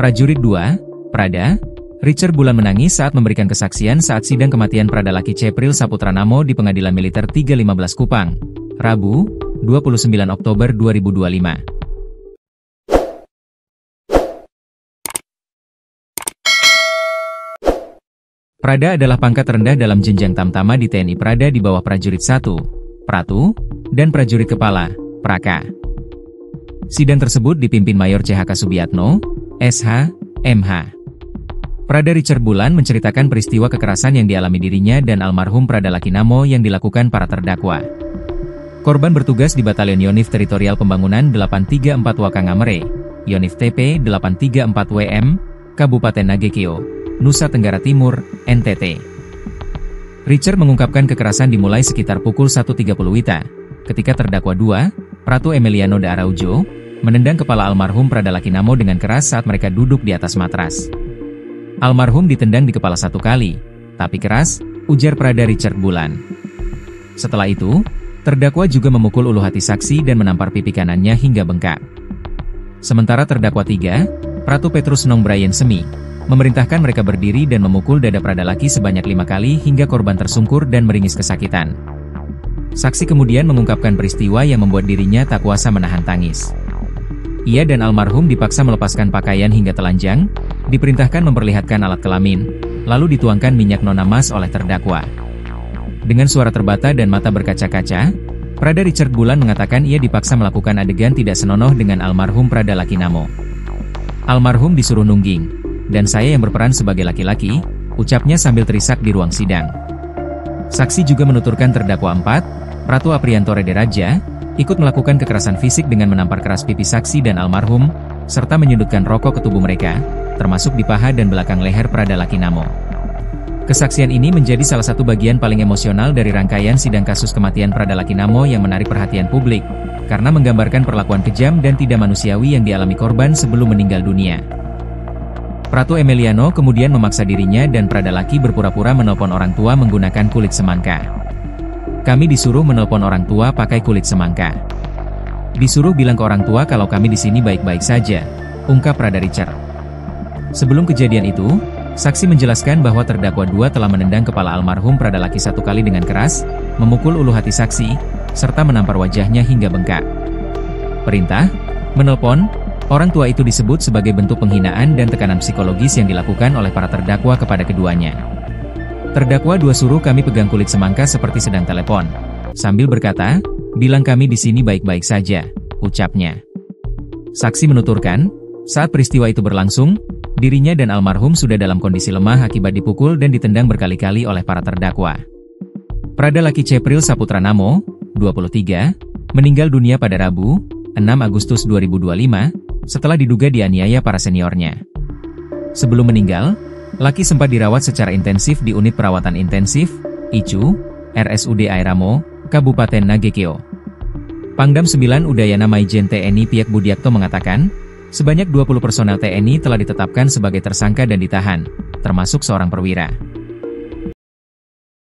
Prajurit 2, Prada, Richard Bulan menangis saat memberikan kesaksian saat sidang kematian Pradalaki Cepril Saputranamo di Pengadilan Militer 315 Kupang, Rabu, 29 Oktober 2025. Prada adalah pangkat rendah dalam jenjang tamtama di TNI. Prada di bawah Prajurit 1, Pratu, dan Prajurit Kepala, Praka. Sidang tersebut dipimpin Mayor CHK Subiatno, SH, MH. Prada Richard Bulan menceritakan peristiwa kekerasan yang dialami dirinya dan almarhum Pradalaki Namo yang dilakukan para terdakwa. Korban bertugas di Batalion Yonif Teritorial Pembangunan 834 Wakangamere, Yonif TP 834 WM, Kabupaten Nagekeo, Nusa Tenggara Timur, NTT. Richard mengungkapkan kekerasan dimulai sekitar pukul 1.30 WITA, ketika terdakwa 2, Pratu Emiliano da Araujo, menendang kepala almarhum Pradalaki Namo dengan keras saat mereka duduk di atas matras. Almarhum ditendang di kepala 1 kali, tapi keras, ujar Prada Richard Bulan. Setelah itu, terdakwa juga memukul ulu hati saksi dan menampar pipi kanannya hingga bengkak. Sementara terdakwa 3, Pratu Petrus Nong Brian Semi, memerintahkan mereka berdiri dan memukul dada Pradalaki sebanyak 5 kali hingga korban tersungkur dan meringis kesakitan. Saksi kemudian mengungkapkan peristiwa yang membuat dirinya tak kuasa menahan tangis. Ia dan almarhum dipaksa melepaskan pakaian hingga telanjang, diperintahkan memperlihatkan alat kelamin, lalu dituangkan minyak nona mas oleh terdakwa. Dengan suara terbata dan mata berkaca-kaca, Prada Richard Bulan mengatakan ia dipaksa melakukan adegan tidak senonoh dengan almarhum Pradalaki Namo. Almarhum disuruh nungging, dan saya yang berperan sebagai laki-laki, ucapnya sambil terisak di ruang sidang. Saksi juga menuturkan terdakwa 4, Pratu Aprianto Rederaja, ikut melakukan kekerasan fisik dengan menampar keras pipi saksi dan almarhum, serta menyundutkan rokok ke tubuh mereka, termasuk di paha dan belakang leher Pradalaki Namo. Kesaksian ini menjadi salah satu bagian paling emosional dari rangkaian sidang kasus kematian Pradalaki Namo yang menarik perhatian publik, karena menggambarkan perlakuan kejam dan tidak manusiawi yang dialami korban sebelum meninggal dunia. Pratu Emiliano kemudian memaksa dirinya dan Pradalaki berpura-pura menelpon orang tua menggunakan kulit semangka. Kami disuruh menelpon orang tua pakai kulit semangka. Disuruh bilang ke orang tua kalau kami di sini baik-baik saja, ungkap Prada Richard. Sebelum kejadian itu, saksi menjelaskan bahwa terdakwa 2 telah menendang kepala almarhum Pradalaki 1 kali dengan keras, memukul ulu hati saksi, serta menampar wajahnya hingga bengkak. Perintah, menelpon, orang tua itu disebut sebagai bentuk penghinaan dan tekanan psikologis yang dilakukan oleh para terdakwa kepada keduanya. Terdakwa 2 suruh kami pegang kulit semangka seperti sedang telepon, sambil berkata, bilang kami di sini baik-baik saja, ucapnya. Saksi menuturkan, saat peristiwa itu berlangsung, dirinya dan almarhum sudah dalam kondisi lemah akibat dipukul dan ditendang berkali-kali oleh para terdakwa. Pradalaki Cepril Saputranamo, 23, meninggal dunia pada Rabu, 6 Agustus 2025, setelah diduga dianiaya para seniornya. Sebelum meninggal, Laki sempat dirawat secara intensif di Unit Perawatan Intensif, ICU, RSUD Airamo, Kabupaten Nagekeo. Pangdam 9 Udayana Maijen TNI Piak Budiakto mengatakan, sebanyak 20 personel TNI telah ditetapkan sebagai tersangka dan ditahan, termasuk seorang perwira.